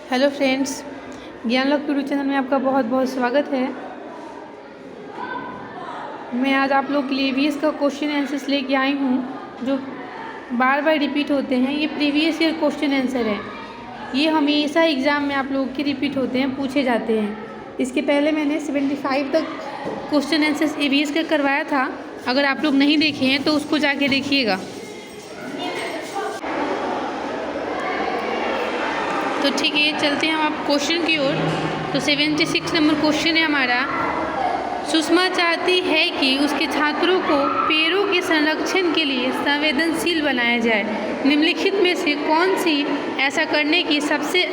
Hello friends, ज्ञान lock YouTube channel में आपका बहुत बहुत स्वागत है। मैं आज आप लोग के लिए ईवीएस का क्वेश्चन आंसर्स लेके आई हूँ जो बार बार रिपीट होते हैं। ये प्रीवियस ईयर क्वेश्चन आंसर है। ये हमेशा एग्ज़ाम में आप लोगों के रिपीट होते हैं, पूछे जाते हैं। इसके पहले मैंने 75 तक क्वेश्चन आंसर्स ईवीएस का करवाया था। अगर आप लोग नहीं देखे हैं तो उसको जाके देखिएगा। तो ठीक है, चलते हैं हम आप क्वेश्चन की ओर। तो 76 नंबर क्वेश्चन है हमारा। सुषमा चाहती है कि उसके छात्रों को पेड़ों के संरक्षण के लिए संवेदनशील बनाया जाए। निम्नलिखित में से कौन सी ऐसा करने की सबसे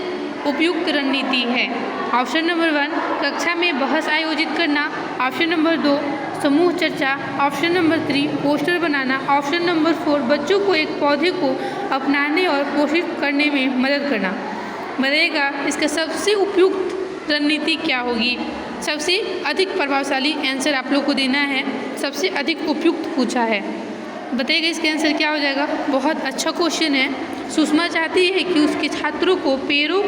उपयुक्त रणनीति है? ऑप्शन नंबर 1 कक्षा में बहस आयोजित करना। ऑप्शन नंबर 2 समूह चर्चा। ऑप्शन नंबर 3 पोस्टर बनाना। ऑप्शन नंबर 4 बच्चों को एक पौधे को अपनाने और पोषित करने में मदद करना। बताइएगा इसका सबसे उपयुक्त रणनीति क्या होगी। सबसे अधिक प्रभावशाली आंसर आप लोग को देना है। सबसे अधिक उपयुक्त पूछा है, बताइएगा इसका आंसर क्या हो जाएगा। बहुत अच्छा क्वेश्चन है। सुषमा चाहती है कि उसके छात्रों को पेड़ों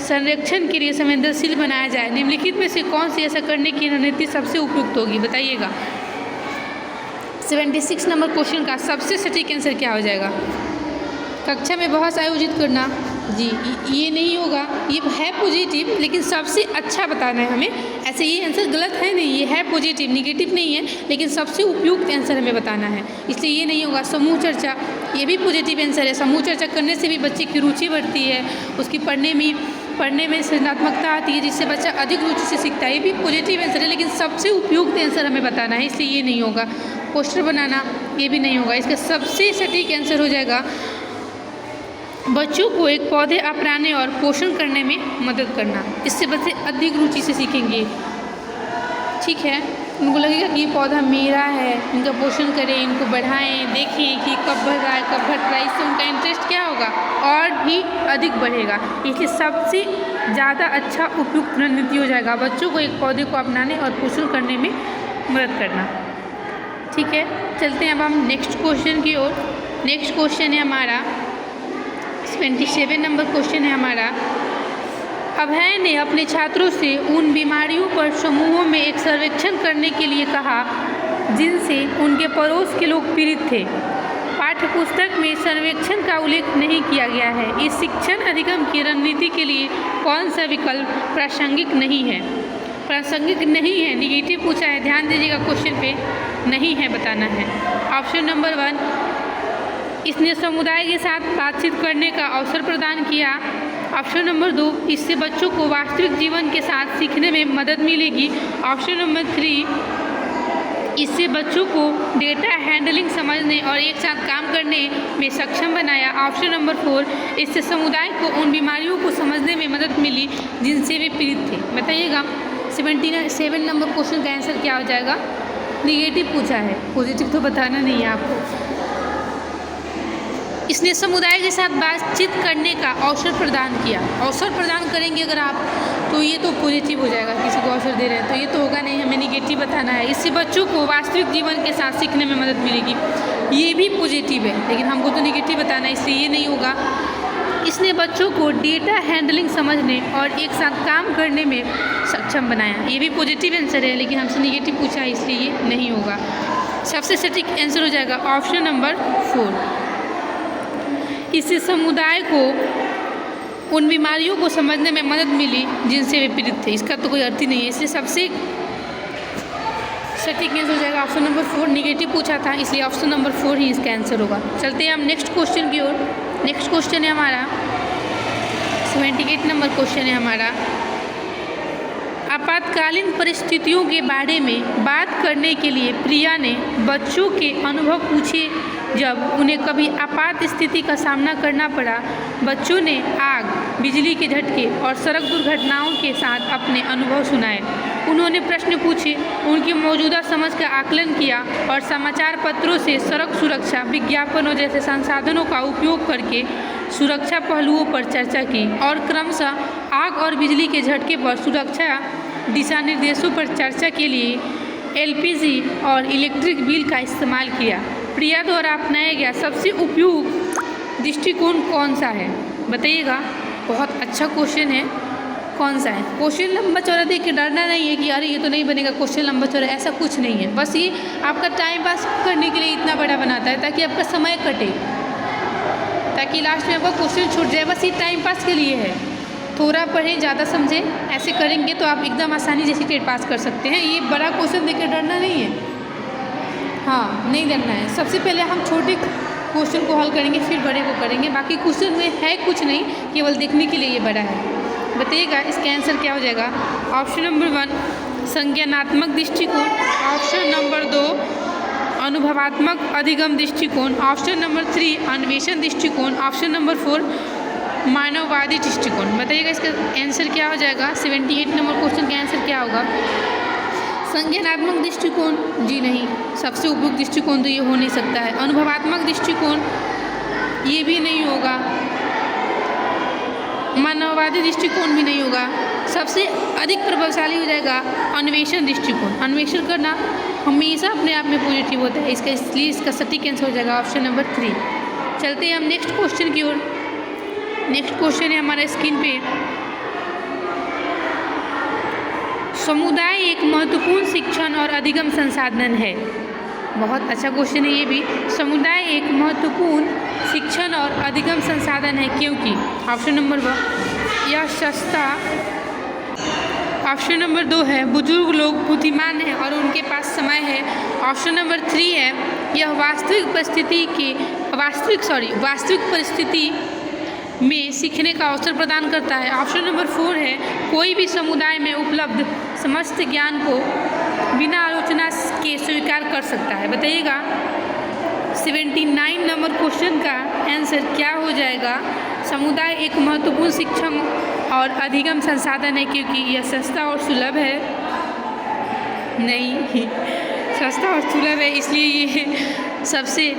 संरक्षण के लिए संवेदनशील बनाया जाए। निम्नलिखित में से कौन सी ऐसा करने की रणनीति सबसे उपयुक्त होगी, बताइएगा। 76 नंबर क्वेश्चन का सबसे सटीक आंसर क्या हो जाएगा? कक्षा में बहस आयोजित करना। जी ये नहीं होगा, ये है पॉजिटिव, लेकिन सबसे अच्छा बताना है हमें। ऐसे ये आंसर गलत है नहीं, ये है पॉजिटिव, निगेटिव नहीं है, लेकिन सबसे उपयुक्त आंसर हमें बताना है, इसलिए ये नहीं होगा। समूह चर्चा, ये भी पॉजिटिव आंसर है। समूह चर्चा करने से भी बच्चे की रुचि बढ़ती है, उसकी पढ़ने में सृजनात्मकता आती है, जिससे बच्चा अधिक रुचि से सीखता है। ये भी पॉजिटिव आंसर है, लेकिन सबसे उपयुक्त आंसर हमें बताना है, इसलिए ये नहीं होगा। पोस्टर बनाना, ये भी नहीं होगा। इसका सबसे सटीक आंसर हो जाएगा बच्चों को एक पौधे अपनाने और पोषण करने में मदद करना। इससे बच्चे अधिक रुचि से सीखेंगे। ठीक है, उनको लगेगा कि ये पौधा मेरा है, इनका पोषण करें, इनको बढ़ाएं, देखें कि कब बढ़ रहा है, कब घट रहा है। इससे उनका इंटरेस्ट क्या होगा, और भी अधिक बढ़ेगा। इसलिए सबसे ज़्यादा अच्छा उपयुक्त रणनीति हो जाएगा बच्चों को एक पौधे को अपनाने और पोषण करने में मदद करना। ठीक है, चलते हैं अब हम नेक्स्ट क्वेश्चन की ओर। नेक्स्ट क्वेश्चन है हमारा 27 नंबर क्वेश्चन है हमारा। अभय ने अपने छात्रों से उन बीमारियों पर समूहों में एक सर्वेक्षण करने के लिए कहा जिनसे उनके पड़ोस के लोग पीड़ित थे। पाठ्यपुस्तक में सर्वेक्षण का उल्लेख नहीं किया गया है। इस शिक्षण अधिगम की रणनीति के लिए कौन सा विकल्प प्रासंगिक नहीं है? प्रासंगिक नहीं है, निगेटिव पूछा है, ध्यान दीजिएगा क्वेश्चन पे, नहीं है बताना है। ऑप्शन नंबर 1 इसने समुदाय के साथ बातचीत करने का अवसर प्रदान किया। ऑप्शन नंबर 2 इससे बच्चों को वास्तविक जीवन के साथ सीखने में मदद मिलेगी। ऑप्शन नंबर 3 इससे बच्चों को डेटा हैंडलिंग समझने और एक साथ काम करने में सक्षम बनाया। ऑप्शन नंबर 4 इससे समुदाय को उन बीमारियों को समझने में मदद मिली जिनसे वे पीड़ित थे। बताइएगा 77 नंबर क्वेश्चन का आंसर क्या हो जाएगा। निगेटिव पूछा है, पॉजिटिव तो बताना नहीं है आपको। इसने समुदाय के साथ बातचीत करने का अवसर प्रदान किया। अवसर प्रदान करेंगे अगर आप, तो ये तो पॉजिटिव हो जाएगा। किसी को अवसर दे रहे हैं तो ये तो होगा नहीं, हमें निगेटिव बताना है। इससे बच्चों को वास्तविक जीवन के साथ सीखने में मदद मिलेगी, ये भी पॉजिटिव है, लेकिन हमको तो निगेटिव बताना है, इसलिए ये नहीं होगा। इसने बच्चों को डेटा हैंडलिंग समझने और एक साथ काम करने में सक्षम बनाया। ये भी पॉजिटिव आंसर है, लेकिन हमसे निगेटिव पूछा है, इसलिए ये नहीं होगा। सबसे सटीक आंसर हो जाएगा ऑप्शन नंबर 4। इससे समुदाय को उन बीमारियों को समझने में मदद मिली जिनसे वे पीड़ित थे। इसका तो कोई अर्थ ही नहीं है, इसलिए सबसे सटीक आंसर हो जाएगा ऑप्शन नंबर 4। निगेटिव पूछा था, इसलिए ऑप्शन नंबर 4 ही इसका आंसर होगा। चलते हैं हम नेक्स्ट क्वेश्चन की ओर। नेक्स्ट क्वेश्चन है हमारा 78 नंबर क्वेश्चन है हमारा। आपातकालीन परिस्थितियों के बारे में बात करने के लिए प्रिया ने बच्चों के अनुभव पूछे जब उन्हें कभी आपात स्थिति का सामना करना पड़ा। बच्चों ने आग, बिजली के झटके और सड़क दुर्घटनाओं के साथ अपने अनुभव सुनाए। उन्होंने प्रश्न पूछे, उनकी मौजूदा समझ का आकलन किया और समाचार पत्रों से सड़क सुरक्षा विज्ञापनों जैसे संसाधनों का उपयोग करके सुरक्षा पहलुओं पर चर्चा की और क्रमशः आग और बिजली के झटके पर सुरक्षा दिशा निर्देशों पर चर्चा के लिए एलपीजी और इलेक्ट्रिक बिल का इस्तेमाल किया। प्रिया द्वारा अपनाया गया सबसे उपयुक्त दृष्टिकोण कौन सा है? बताइएगा। बहुत अच्छा क्वेश्चन है। कौन सा है? क्वेश्चन लंबा चौड़ा देख के डरना नहीं है कि अरे ये तो नहीं बनेगा क्वेश्चन लंबा चौड़ा, ऐसा कुछ नहीं है। बस ये आपका टाइम पास करने के लिए इतना बड़ा बनाता है ताकि आपका समय कटे, ताकि लास्ट में आपका क्वेश्चन छूट जाए। बस ये टाइम पास के लिए है। थोड़ा पढ़ें, ज़्यादा समझें, ऐसे करेंगे तो आप एकदम आसानी से टेट पास कर सकते हैं। ये बड़ा क्वेश्चन देख के डरना नहीं है, हाँ नहीं डरना है। सबसे पहले हम छोटे क्वेश्चन को हल करेंगे, फिर बड़े को करेंगे। बाकी क्वेश्चन में है कुछ नहीं, केवल देखने के लिए ये बड़ा है। बताइएगा इसका आंसर क्या हो जाएगा? ऑप्शन नंबर 1 संज्ञानात्मक दृष्टिकोण, ऑप्शन नंबर 2 अनुभवात्मक अधिगम दृष्टिकोण, ऑप्शन नंबर 3 अन्वेषण दृष्टिकोण, ऑप्शन नंबर 4 मानववादी दृष्टिकोण। बताइएगा इसका आंसर क्या हो जाएगा? 78 नंबर क्वेश्चन का आंसर क्या होगा? संज्ञानात्मक दृष्टिकोण, जी नहीं, सबसे उपयुक्त दृष्टिकोण तो ये हो नहीं सकता है। अनुभवात्मक दृष्टिकोण, ये भी नहीं होगा। मानववादी दृष्टिकोण भी नहीं होगा। सबसे अधिक प्रभावशाली हो जाएगा अन्वेषण दृष्टिकोण। अन्वेषण करना हमेशा अपने आप में पॉजिटिव होता है, इसलिए इसका सटीक आंसर हो जाएगा ऑप्शन नंबर 3। चलते हैं हम नेक्स्ट क्वेश्चन की ओर। नेक्स्ट क्वेश्चन है हमारे स्क्रीन पे, समुदाय एक महत्वपूर्ण शिक्षण और अधिगम संसाधन है। बहुत अच्छा क्वेश्चन है ये भी। समुदाय एक महत्वपूर्ण शिक्षण और अधिगम संसाधन है क्योंकि ऑप्शन नंबर 1 यह सस्ता, ऑप्शन नंबर 2 है बुजुर्ग लोग बुद्धिमान हैं और उनके पास समय है, ऑप्शन नंबर 3 है यह वास्तविक परिस्थिति में सीखने का अवसर प्रदान करता है, ऑप्शन नंबर 4 है कोई भी समुदाय में उपलब्ध समस्त ज्ञान को बिना आलोचना के स्वीकार कर सकता है। बताइएगा 79 नंबर क्वेश्चन का आंसर क्या हो जाएगा? समुदाय एक महत्वपूर्ण शिक्षण और अधिगम संसाधन है क्योंकि यह सस्ता और सुलभ है। नहीं, सस्ता और सुलभ है इसलिए ये सबसे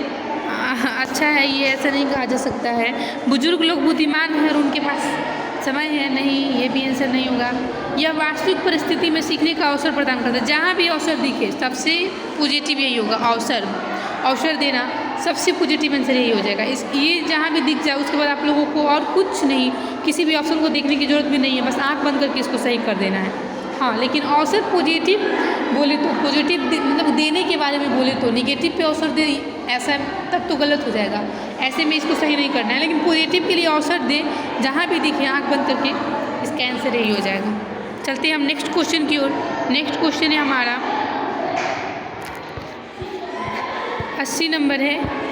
अच्छा है, ये ऐसा नहीं कहा जा सकता है। बुजुर्ग लोग बुद्धिमान हैं और उनके पास समय है, नहीं, ये भी आंसर नहीं होगा। यह वास्तविक परिस्थिति में सीखने का अवसर प्रदान करता है। जहाँ भी अवसर दिखे सबसे पॉजिटिव यही होगा, अवसर देना सबसे पॉजिटिव आंसर यही हो जाएगा। ये जहाँ भी दिख जाए उसके बाद आप लोगों को और कुछ नहीं, किसी भी ऑप्शन को देखने की जरूरत भी नहीं है, बस आँख बंद करके इसको सही कर देना है। हाँ, लेकिन अवसर पॉजिटिव बोले तो पॉजिटिव मतलब देने के बारे में बोले तो निगेटिव पे अवसर दे, ऐसा तब तो गलत हो जाएगा। ऐसे में इसको सही नहीं करना है, लेकिन पॉजिटिव के लिए अवसर दे, जहाँ भी दिखे आँख बंद करके इसका आंसर यही हो जाएगा। चलते हैं हम नेक्स्ट क्वेश्चन की ओर। नेक्स्ट क्वेश्चन है हमारा 80 नंबर है,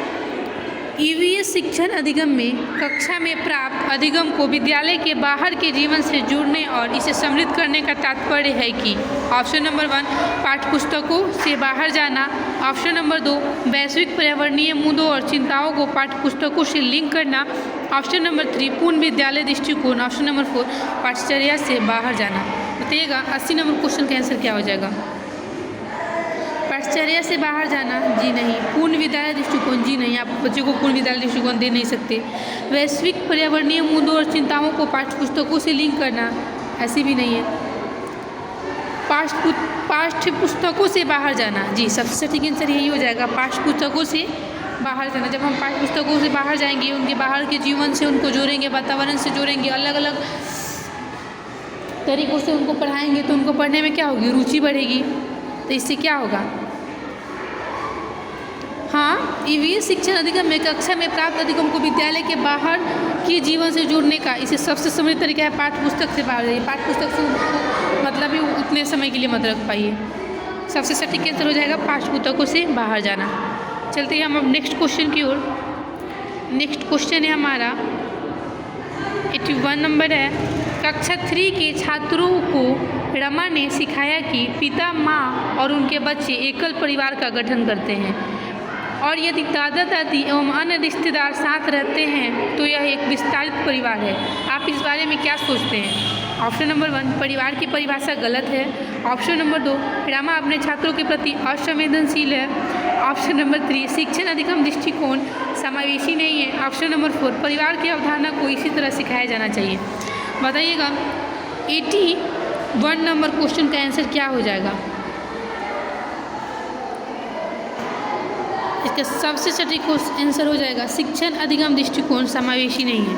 ईवीएस शिक्षण अधिगम में कक्षा में प्राप्त अधिगम को विद्यालय के बाहर के जीवन से जुड़ने और इसे समृद्ध करने का तात्पर्य है कि ऑप्शन नंबर 1 पाठ्यपुस्तकों से बाहर जाना, ऑप्शन नंबर 2 वैश्विक पर्यावरणीय मुद्दों और चिंताओं को पाठ्यपुस्तकों से लिंक करना, ऑप्शन नंबर 3 पूर्ण विद्यालय दृष्टिकोण, ऑप्शन नंबर 4 पाठ्यचर्या से बाहर जाना। बताइएगा 80 नंबर क्वेश्चन का आंसर क्या हो जाएगा? पाठ्यचर्या से बाहर जाना, जी नहीं। पूर्ण विद्यालय दृष्टिकोण, जी नहीं, आप बच्चों को पूर्ण विद्यालय दृष्टिकोण दे नहीं सकते। वैश्विक पर्यावरणीय मुद्दों और चिंताओं को पाठ्यपुस्तकों से लिंक करना, ऐसी भी नहीं है। पाठ्यपुस्तकों से बाहर जाना, जी सबसे सटीक आंसर यही हो जाएगा, पाठ्यपुस्तकों से बाहर जाना। जब हम पाठ्यपुस्तकों से बाहर जाएंगे, उनके बाहर के जीवन से उनको जोड़ेंगे, वातावरण से जोड़ेंगे, अलग अलग तरीक़ों से उनको पढ़ाएंगे तो उनको पढ़ने में क्या होगी? रुचि बढ़ेगी। तो इससे क्या होगा? हाँ, ईवीएस शिक्षण अधिगम में कक्षा में प्राप्त अधिगम को विद्यालय के बाहर के जीवन से जोड़ने का इसे सबसे समृद्ध तरीका है पाठ्यपुस्तक से बाहर जाइए। पाठ्यपुस्तक से मतलब ही उतने समय के लिए मत रख पाइए। सबसे सटीक आंसर हो जाएगा पाठ्यपुस्तकों से बाहर जाना। चलते हैं हम अब नेक्स्ट क्वेश्चन की ओर। नेक्स्ट क्वेश्चन है हमारा 81 नंबर है, कक्षा 3 के छात्रों को रमा ने सिखाया कि पिता, माँ और उनके बच्चे एकल परिवार का गठन करते हैं और यदि दादा दादी एवं अन्य रिश्तेदार साथ रहते हैं तो यह एक विस्तारित परिवार है। आप इस बारे में क्या सोचते हैं? ऑप्शन नंबर 1 परिवार की परिभाषा गलत है, ऑप्शन नंबर 2 रमा अपने छात्रों के प्रति असंवेदनशील है, ऑप्शन नंबर 3 शिक्षण अधिगम दृष्टिकोण समावेशी नहीं है, ऑप्शन नंबर 4 परिवार की अवधारणा को इसी तरह सिखाया जाना चाहिए। बताइएगा 81 नंबर क्वेश्चन का आंसर क्या हो जाएगा? इसका सबसे सटीक आंसर हो जाएगा शिक्षण अधिगम दृष्टिकोण समावेशी नहीं है।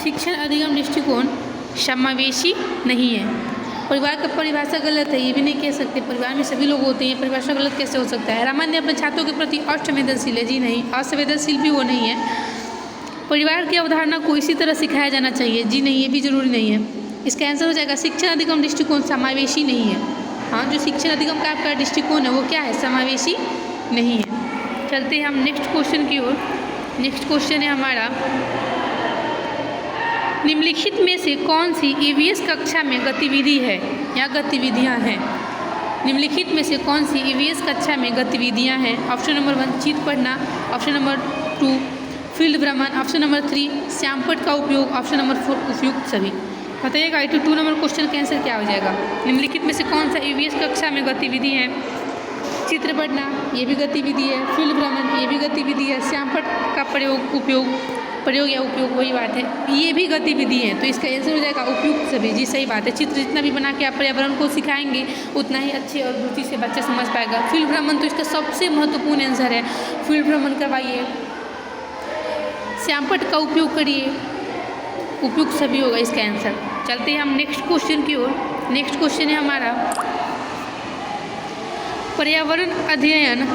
शिक्षण अधिगम दृष्टिकोण समावेशी नहीं है। परिवार का परिभाषा गलत है, ये भी नहीं कह सकते। परिवार में सभी लोग होते हैं, परिभाषा गलत कैसे हो सकता है। रामायण अपने छात्रों के प्रति असंवेदनशील है, जी नहीं, असंवेदनशील भी वो नहीं है। परिवार की अवधारणा को इसी तरह सिखाया जाना चाहिए, जी नहीं, ये भी जरूरी नहीं है। इसका आंसर हो जाएगा शिक्षण अधिगम दृष्टिकोण समावेशी नहीं है। हाँ, जो शिक्षण अधिगम का आपका दृष्टिकोण है वो क्या है, समावेशी नहीं है। चलते हैं हम नेक्स्ट क्वेश्चन की ओर। नेक्स्ट क्वेश्चन है हमारा, निम्नलिखित में से कौन सी ईवीएस कक्षा में गतिविधि है या गतिविधियां हैं। निम्नलिखित में से कौन सी ईवीएस कक्षा में गतिविधियां हैं। ऑप्शन नंबर 1 चित्र पढ़ना, ऑप्शन नंबर 2 फील्ड भ्रमण, ऑप्शन नंबर 3 श्यामपट्ट का उपयोग, ऑप्शन नंबर 4 उपयुक्त सभी। बताइएगा 82 नंबर क्वेश्चन का आंसर क्या हो जाएगा। निम्नलिखित में से कौन सा ईवीएस कक्षा में गतिविधि है। चित्र पढ़ना ये भी गतिविधि है, फील्ड भ्रमण ये भी गतिविधि है, श्यामपट्ट का प्रयोग या उपयोग वही बात है, ये भी गतिविधि है। तो इसका आंसर हो जाएगा उपयुक्त सभी, जी सही बात है। चित्र जितना भी बना के आप पर्यावरण को सिखाएंगे उतना ही अच्छे और रुचि से बच्चा समझ पाएगा। फील्ड भ्रमण तो इसका सबसे महत्वपूर्ण आंसर है, फील्ड भ्रमण करवाइए। श्यामपट्ट का उपयोग करिए, उपयुक्त सभी होगा इसका आंसर। चलते हैं हम नेक्स्ट क्वेश्चन की ओर। नेक्स्ट क्वेश्चन है हमारा, पर्यावरण अध्ययन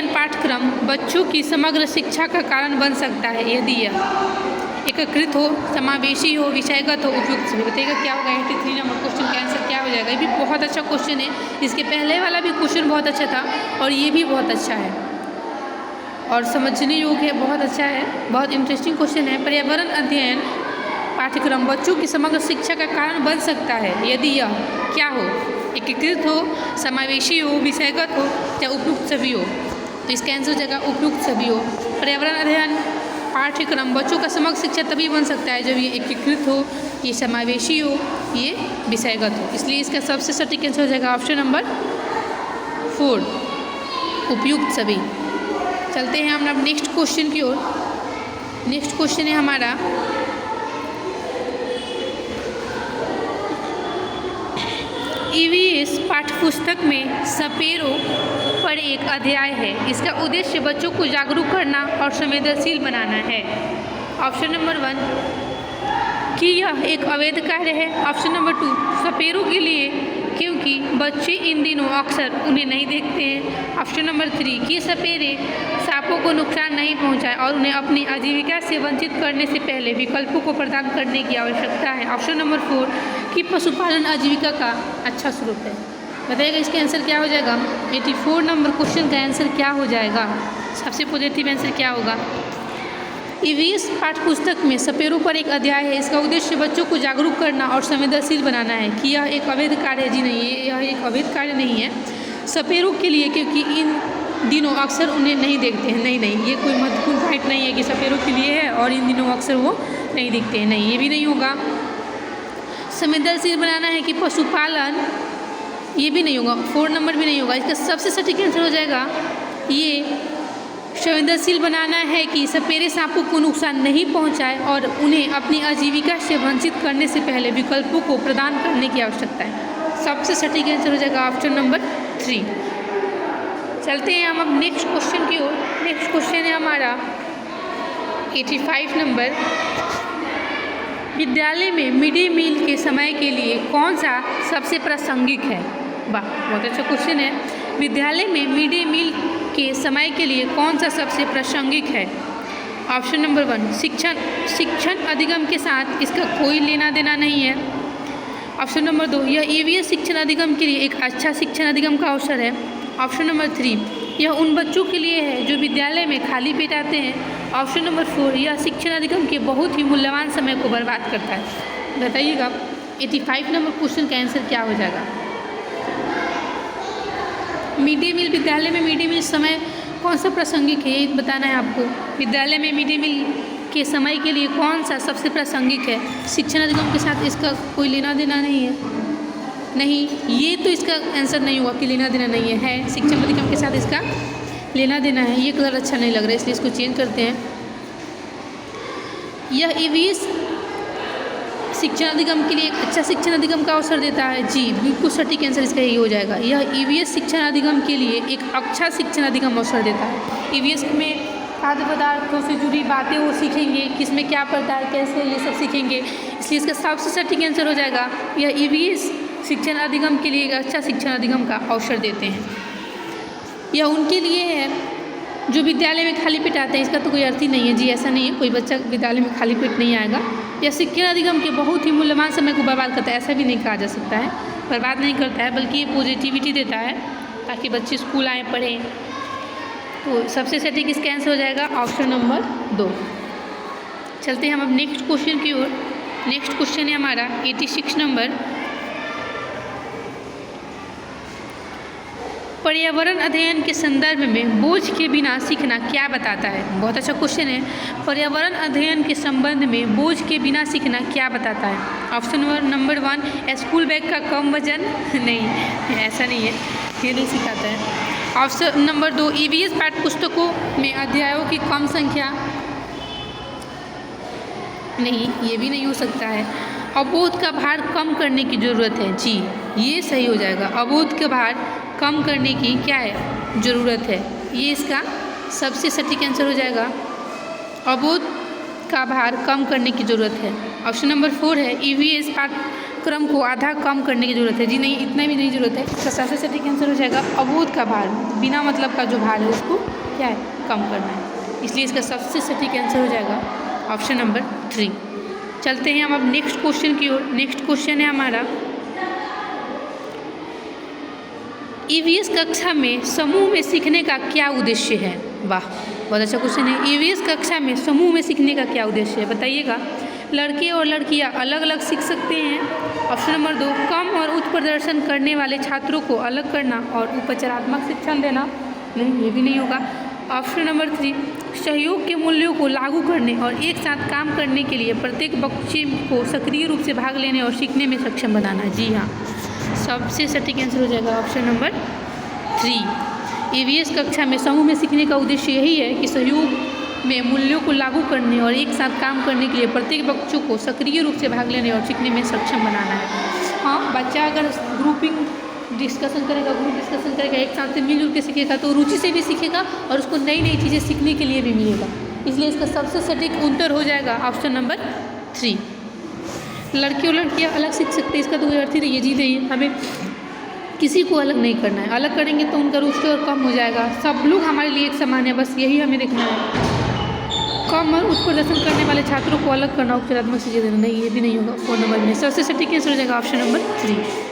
पाठ्यक्रम बच्चों की समग्र शिक्षा का कारण बन सकता है यदि यह एकीकृत हो, समावेशी हो, विषयगत हो, उपयुक्त सभी। बताइएगा क्या होगा। 83 नंबर क्वेश्चन का आंसर क्या हो जाएगा। ये भी बहुत अच्छा क्वेश्चन है, इसके पहले वाला भी क्वेश्चन बहुत अच्छा था और ये भी बहुत अच्छा है और समझने योग्य है, बहुत अच्छा है, बहुत इंटरेस्टिंग क्वेश्चन है। पर्यावरण अध्ययन पाठ्यक्रम बच्चों की समग्र शिक्षा का कारण बन सकता है यदि यह क्या हो, एकीकृत हो, समावेशी हो, विषयगत हो या उपयुक्त सभी हो। तो इसका आंसर हो जाएगा उपयुक्त सभी हो। पर्यावरण अध्ययन पाठ्यक्रम बच्चों का समग्र शिक्षा तभी बन सकता है जब ये एकीकृत हो, ये समावेशी हो, ये विषयगत हो। इसलिए इसका सबसे सटीक आंसर हो जाएगा ऑप्शन नंबर 4 उपयुक्त सभी। चलते हैं हम अब नेक्स्ट क्वेश्चन की ओर। नेक्स्ट क्वेश्चन है हमारा, ईवीएस पाठ्यपुस्तक में सपेरों पर एक अध्याय है। इसका उद्देश्य बच्चों को जागरूक करना और संवेदनशील बनाना है। ऑप्शन नंबर 1 कि यह एक अवैध कार्य है। ऑप्शन नंबर 2 सपेरों के लिए क्योंकि बच्चे इन दिनों अक्सर उन्हें नहीं देखते हैं। ऑप्शन नंबर 3 कि सपेरे सांपों को नुकसान नहीं पहुंचाए और उन्हें अपनी आजीविका से वंचित करने से पहले विकल्पों को प्रदान करने की आवश्यकता है। ऑप्शन नंबर 4 कि पशुपालन आजीविका का अच्छा स्रोत है। बताइएगा इसका आंसर क्या हो जाएगा। 84 नंबर क्वेश्चन का आंसर क्या हो जाएगा। सबसे पॉजिटिव आंसर क्या होगा। ईवीएस पाठ्यपुस्तक में सपेरों पर एक अध्याय है। इसका उद्देश्य बच्चों को जागरूक करना और संवेदनशील बनाना है। कि यह एक अवैध कार्य है। जी नहीं, यह एक अवैध कार्य नहीं है। सपेरों के लिए क्योंकि इन दिनों अक्सर उन्हें नहीं देखते हैं। नहीं, ये कोई महत्वपूर्ण पॉइंट नहीं है कि सपेरों के लिए है और इन दिनों अक्सर वो नहीं दिखते हैं। नहीं, ये भी नहीं होगा। संवेदनशील बनाना है कि पशुपालन, ये भी नहीं होगा। 4 नंबर भी नहीं होगा। इसका सबसे सटीक आंसर हो जाएगा ये संवेदनशील बनाना है कि सपेरे सांपों को नुकसान नहीं पहुंचाए और उन्हें अपनी आजीविका से वंचित करने से पहले विकल्पों को प्रदान करने की आवश्यकता है। सबसे सटीक आंसर हो जाएगा ऑप्शन नंबर 3। चलते हैं हम अब नेक्स्ट क्वेश्चन की ओर। नेक्स्ट क्वेश्चन है हमारा 85 नंबर, विद्यालय में मिड डे मील के समय के लिए कौन सा सबसे प्रासंगिक है। वाह, बहुत अच्छा क्वेश्चन है। विद्यालय में मिड डे मील के समय के लिए कौन सा सबसे प्रासंगिक है। ऑप्शन नंबर 1 शिक्षण अधिगम के साथ इसका कोई लेना देना नहीं है। ऑप्शन नंबर 2 यह ईवीएस शिक्षण अधिगम के लिए एक अच्छा शिक्षण अधिगम का अवसर है। ऑप्शन नंबर 3 यह उन बच्चों के लिए है जो विद्यालय में खाली पेट आते हैं। ऑप्शन नंबर 4 यह शिक्षण अधिगम के बहुत ही मूल्यवान समय को बर्बाद करता है। बताइएगा 85 नंबर क्वेश्चन का आंसर क्या हो जाएगा। मिड डे मील, विद्यालय में मिड डे मील समय कौन सा प्रासंगिक है ये बताना है आपको। विद्यालय में मिड डे मील के समय के लिए कौन सा सबसे प्रासंगिक है। शिक्षण अधिगम के साथ इसका कोई लेना देना नहीं है। नहीं, ये तो इसका आंसर नहीं हुआ कि लेना देना नहीं है शिक्षण अधिगम के साथ इसका लेना देना है। ये कलर अच्छा नहीं लग रहा है इसलिए इसको चेंज करते हैं। यह ईवीएस शिक्षण अधिगम के लिए एक अच्छा शिक्षण अधिगम का अवसर देता है। जी बिल्कुल सटीक आंसर इसका यही हो जाएगा। यह ईवीएस शिक्षण अधिगम के लिए एक अच्छा शिक्षण अधिगम अवसर देता है। ईवीएस में खाद्य पदार्थों से जुड़ी बातें वो सीखेंगे, किसमें क्या पड़ता है, कैसे, ये सब सीखेंगे। इसलिए इसका सबसे सटीक आंसर हो जाएगा यह ईवीएस शिक्षण अधिगम के लिए एक अच्छा शिक्षण अधिगम का अवसर देते हैं। यह उनके लिए है जो विद्यालय में खाली पेट आते हैं। इसका तो कोई अर्थ ही नहीं है जी, ऐसा नहीं है, कोई बच्चा विद्यालय में खाली पेट नहीं आएगा। यह शिक्षण अधिगम के बहुत ही मूल्यवान समय को बर्बाद करता है, ऐसा भी नहीं कहा जा सकता है, बर्बाद नहीं करता है, बल्कि ये पॉजिटिविटी देता है ताकि बच्चे स्कूल आए, पढ़ें। तो सबसे सटीक इसका आंसर हो जाएगा ऑप्शन नंबर 2। चलते हैं हम अब नेक्स्ट क्वेश्चन की ओर। नेक्स्ट क्वेश्चन है हमारा 86 नंबर। पर्यावरण अध्ययन के संदर्भ में बोझ के बिना सीखना क्या बताता है? बहुत अच्छा क्वेश्चन है। पर्यावरण अध्ययन के संबंध में बोझ के बिना सीखना क्या बताता है? ऑप्शन नंबर 1 स्कूल बैग का कम वजन। नहीं, ऐसा नहीं है, ये नहीं सिखाता है। ऑप्शन नंबर 2 ईवीएस पाठ्य पुस्तकों में अध्यायों की कम संख्या। नहीं, ये भी नहीं हो सकता है। अबोध का भार कम करने की ज़रूरत है। जी, ये सही हो जाएगा। अबोध का भार कम करने की क्या है, ज़रूरत है। ये इसका सबसे सटीक आंसर हो जाएगा। अबोध का भार कम करने की ज़रूरत है। ऑप्शन नंबर 4 है ईवीएस पाठ्यक्रम को आधा कम करने की ज़रूरत है। जी नहीं, इतना भी नहीं ज़रूरत है। इसका सबसे सटीक आंसर हो जाएगा अबोध का भार, बिना मतलब का जो भार है उसको क्या है, कम करना है। इसलिए इसका सबसे सटीक आंसर हो जाएगा ऑप्शन नंबर 3। चलते हैं हम अब नेक्स्ट क्वेश्चन की ओर। नेक्स्ट क्वेश्चन है हमारा ईवीएस कक्षा में समूह में सीखने का क्या उद्देश्य है? वाह, बहुत अच्छा क्वेश्चन है। ईवीएस कक्षा में समूह में सीखने का क्या उद्देश्य है, बताइएगा। लड़के और लड़कियां अलग अलग सीख सकते हैं। ऑप्शन नंबर 2 कम और उच्च प्रदर्शन करने वाले छात्रों को अलग करना और उपचारात्मक शिक्षण देना। नहीं, ये भी नहीं होगा। ऑप्शन नंबर 3 सहयोग के मूल्यों को लागू करने और एक साथ काम करने के लिए प्रत्येक बच्चे को सक्रिय रूप से भाग लेने और सीखने में सक्षम बनाना। जी हाँ, सबसे सटीक आंसर हो जाएगा ऑप्शन नंबर 3। ईवीएस कक्षा में समूह में सीखने का उद्देश्य यही है कि सहयोग में मूल्यों को लागू करने और एक साथ काम करने के लिए प्रत्येक बच्चों को सक्रिय रूप से भाग लेने और सीखने में सक्षम बनाना है। हाँ, बच्चा अगर ग्रुपिंग डिस्कशन करेगा, ग्रुप डिस्कशन करेगा, एक साथ से मिलजुल के सीखेगा तो रुचि से भी सीखेगा और उसको नई नई चीज़ें सीखने के लिए भी मिलेगा। इसलिए इसका सबसे सटीक उत्तर हो जाएगा ऑप्शन नंबर 3। लड़के और लड़कियाँ अलग सीख सकते हैं, इसका तो कोई अर्थ ही नहीं है। जी नहीं, हमें किसी को अलग नहीं करना है। अलग करेंगे तो उनका रुचि और कम हो जाएगा। सब लोग हमारे लिए एक समान है, बस यही हमें देखना है। कम और उच्च प्रदर्शन करने वाले छात्रों को अलग करना, उपचारात्मक चीज़ें देना। नहीं, ये भी नहीं होगा 4 नंबर में। सबसे सटीक आंसर हो जाएगा ऑप्शन नंबर 3।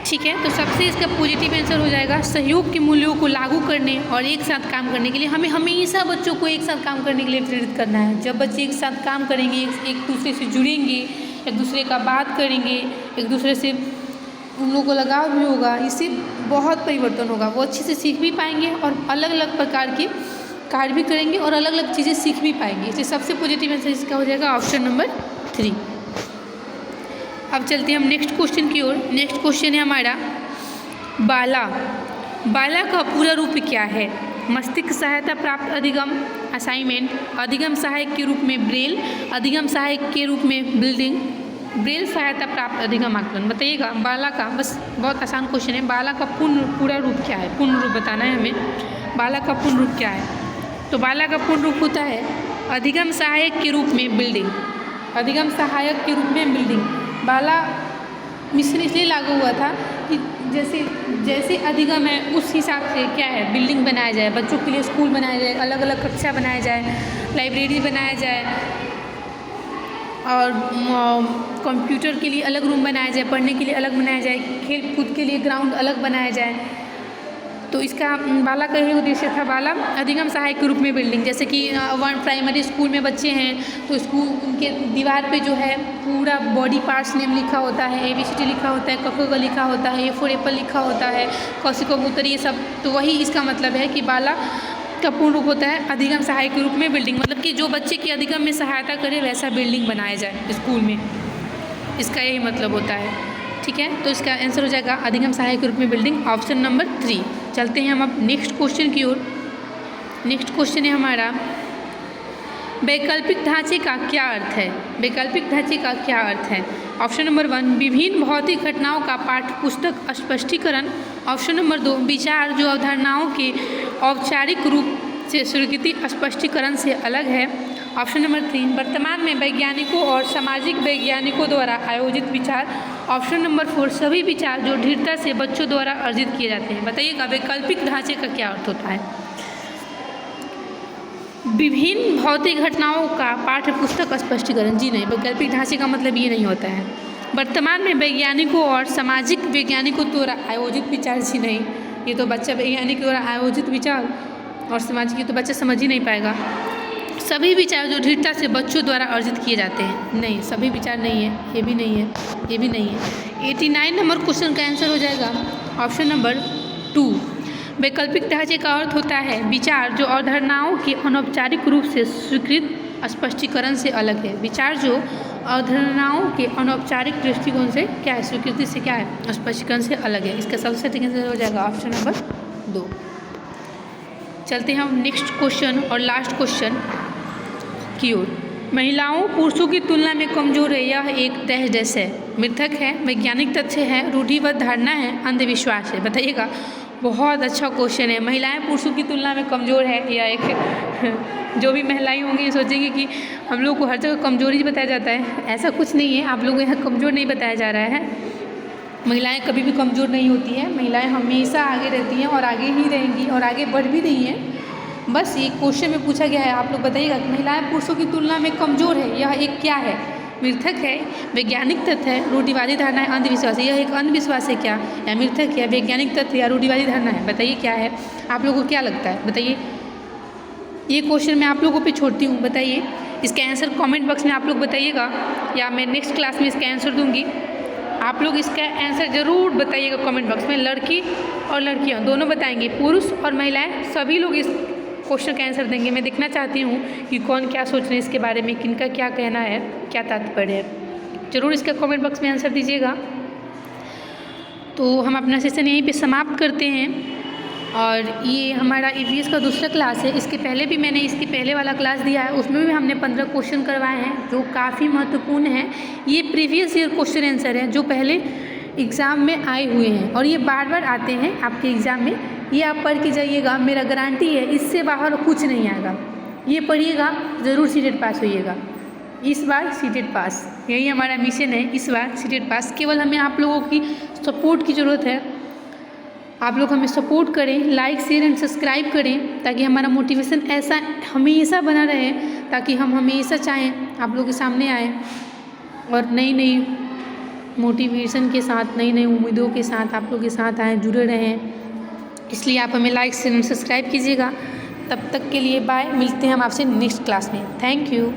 ठीक है, तो सबसे इसका पॉजिटिव आंसर हो जाएगा सहयोग के मूल्यों को लागू करने और एक साथ काम करने के लिए। हमें हमेशा बच्चों को एक साथ काम करने के लिए प्रेरित करना है। जब बच्चे एक साथ काम करेंगे, एक दूसरे से जुड़ेंगे, एक दूसरे का बात करेंगे, एक दूसरे से उन लोगों को लगाव भी होगा, इससे बहुत परिवर्तन होगा। वो अच्छे से सीख भी पाएंगे और अलग अलग प्रकार के कार्य भी करेंगे और अलग अलग चीज़ें सीख भी पाएंगे। इसलिए सबसे पॉजिटिव आंसर इसका हो जाएगा ऑप्शन नंबर 3। अब चलते हैं हम नेक्स्ट क्वेश्चन की ओर। नेक्स्ट क्वेश्चन है हमारा बाला। बाला का पूरा रूप क्या है? मस्तिष्क सहायता प्राप्त अधिगम, असाइनमेंट, अधिगम सहायक के रूप में ब्रेल, अधिगम सहायक के रूप में बिल्डिंग, ब्रेल सहायता प्राप्त अधिगम आकलन। बताइएगा बाला का, बस बहुत आसान क्वेश्चन है। बाला का पूरा रूप क्या है? पूर्ण रूप बताना है हमें। बाला का पूर्ण रूप क्या है? तो बाला का पूर्ण रूप होता है अधिगम सहायक के रूप में बिल्डिंग। अधिगम सहायक के रूप में बिल्डिंग। बाला मिशन इसलिए लागू हुआ था कि जैसे अधिगम है उस हिसाब से क्या है, बिल्डिंग बनाया जाए, बच्चों के लिए स्कूल बनाया जाए, अलग अलग कक्षा बनाया जाए, लाइब्रेरी बनाया जाए और कंप्यूटर के लिए अलग रूम बनाया जाए, पढ़ने के लिए अलग बनाया जाए, खेल कूद के लिए ग्राउंड अलग बनाया जाए। तो इसका बाला का यही उद्देश्य था। बाला अधिगम सहायक के रूप में बिल्डिंग, जैसे कि प्राइमरी स्कूल में बच्चे हैं तो स्कूल उनके दीवार पे जो है पूरा बॉडी पार्ट्स नेम लिखा होता है, ABCD लिखा होता है, क ख ग लिखा होता है, A4 एप्पल लिखा होता है, क ख कबूतर, ये सब। तो वही इसका मतलब है कि बाला का पूर्ण रूप होता है अधिगम सहायक के रूप में बिल्डिंग। मतलब कि जो बच्चे की अधिगम में सहायता करे वैसा बिल्डिंग बनाया जाए स्कूल में, इसका यही मतलब होता है। ठीक है, तो इसका आंसर हो जाएगा अधिगम सहायक के रूप में बिल्डिंग, ऑप्शन नंबर 3। चलते हैं हम अब नेक्स्ट क्वेश्चन की ओर। नेक्स्ट क्वेश्चन है हमारा वैकल्पिक ढांचे का क्या अर्थ है? वैकल्पिक ढांचे का क्या अर्थ है? ऑप्शन नंबर 1 विभिन्न भौतिक घटनाओं का पाठ्य पुस्तक स्पष्टीकरण। ऑप्शन नंबर 2 विचार जो अवधारणाओं के औपचारिक रूप से स्वीकृति स्पष्टीकरण से अलग है। ऑप्शन नंबर 3, वर्तमान में वैज्ञानिकों और सामाजिक वैज्ञानिकों द्वारा आयोजित विचार। ऑप्शन नंबर 4, सभी विचार जो दृढ़ता से बच्चों द्वारा अर्जित किए जाते हैं। बताइएगा वैकल्पिक ढांचे का क्या अर्थ होता है। विभिन्न भौतिक घटनाओं का पाठ्य पुस्तक स्पष्टीकरण। जी नहीं, वैकल्पिक ढांचे का मतलब ये नहीं होता है। वर्तमान में वैज्ञानिकों और सामाजिक वैज्ञानिकों द्वारा आयोजित विचार। जी नहीं, ये तो बच्चा वैज्ञानिक द्वारा आयोजित विचार और सामाजिक, ये तो बच्चा समझ ही नहीं पाएगा। सभी विचार जो दृढ़ता से बच्चों द्वारा अर्जित किए जाते हैं। नहीं, सभी विचार नहीं है, ये भी नहीं है, ये भी नहीं है। 89 नंबर क्वेश्चन का आंसर हो जाएगा ऑप्शन नंबर 2। वैकल्पिक ढांचे का अर्थ होता है विचार जो अवधारणाओं के अनौपचारिक रूप से स्वीकृत स्पष्टीकरण से अलग है। विचार जो अवधारणाओं के अनौपचारिक दृष्टिकोण से क्या है, स्वीकृति से क्या है, स्पष्टीकरण से अलग है। इसका सबसे ठीक आंसर हो जाएगा ऑप्शन नंबर 2। चलते हैं हम नेक्स्ट क्वेश्चन और लास्ट क्वेश्चन की ओर। महिलाओं पुरुषों की तुलना में कमजोर है, यह एक डैश डैश है। मिथक है, वैज्ञानिक तथ्य है, रूढ़िबद्ध धारणा है, अंधविश्वास है। बताइएगा। बहुत अच्छा क्वेश्चन है। महिलाएं पुरुषों की तुलना में कमज़ोर है या एक जो भी महिलाएं होंगी सोचेंगी कि हम लोग को हर जगह कमजोरी बताया जाता है। ऐसा कुछ नहीं है, आप लोगों को यहाँ कमज़ोर नहीं बताया जा रहा है। महिलाएं कभी भी कमज़ोर नहीं होती हैं। महिलाएं हमेशा आगे रहती हैं और आगे ही रहेंगी और आगे बढ़ भी रही हैं। बस ये क्वेश्चन में पूछा गया है, आप लोग बताइएगा कि महिलाएं पुरुषों की तुलना में कमज़ोर है, यह एक क्या है। मिथक है, वैज्ञानिक तथ्य है, रूढ़िवादी धारणा है, अंधविश्वास है। यह एक अंधविश्वास है क्या, या मिथक है, वैज्ञानिक तथ्य या रूढ़िवादी धारणा है। बताइए क्या है, आप लोगों को क्या लगता है बताइए। ये क्वेश्चन मैं आप लोगों पे छोड़ती हूँ, बताइए। इसका आंसर कमेंट बॉक्स में आप लोग बताइएगा या मैं नेक्स्ट क्लास में इसका आंसर दूँगी। आप लोग इसका आंसर ज़रूर बताइएगा कमेंट बॉक्स में। लड़की और लड़कियाँ दोनों बताएंगे, पुरुष और महिलाएँ सभी लोग इस क्वेश्चन का आंसर देंगे। मैं देखना चाहती हूँ कि कौन क्या सोच रहे हैं इसके बारे में, किनका क्या कहना है, क्या तात्पर्य है। ज़रूर इसका कमेंट बॉक्स में आंसर दीजिएगा। तो हम अपना सेशन यहीं पे समाप्त करते हैं। और ये हमारा ईवीएस का दूसरा क्लास है। इसके पहले भी मैंने इसके पहले वाला क्लास दिया है, उसमें भी हमने 15 क्वेश्चन करवाए हैं जो काफ़ी महत्वपूर्ण हैं। ये प्रीवियस ईयर क्वेश्चन आंसर है जो पहले एग्ज़ाम में आए हुए हैं और ये बार बार आते हैं आपके एग्ज़ाम में। ये आप पढ़ के जाइएगा, मेरा गारंटी है इससे बाहर कुछ नहीं आएगा। ये पढ़िएगा, ज़रूर सीटेट पास होइएगा। इस बार सीटेट पास, यही हमारा मिशन है, इस बार सीटेट पास। केवल हमें आप लोगों की सपोर्ट की ज़रूरत है। आप लोग हमें सपोर्ट करें, लाइक शेयर एंड सब्सक्राइब करें ताकि हमारा मोटिवेशन ऐसा हमेशा बना रहे, ताकि हम हमेशा चाहें आप लोग के सामने आए और नई नई मोटिवेशन के साथ, नई नई उम्मीदों के साथ आप लोग के साथ आएँ, जुड़े रहें। इसलिए आप हमें लाइक शेयर एंड सब्सक्राइब कीजिएगा। तब तक के लिए बाय, मिलते हैं हम आपसे नेक्स्ट क्लास में। Thank you.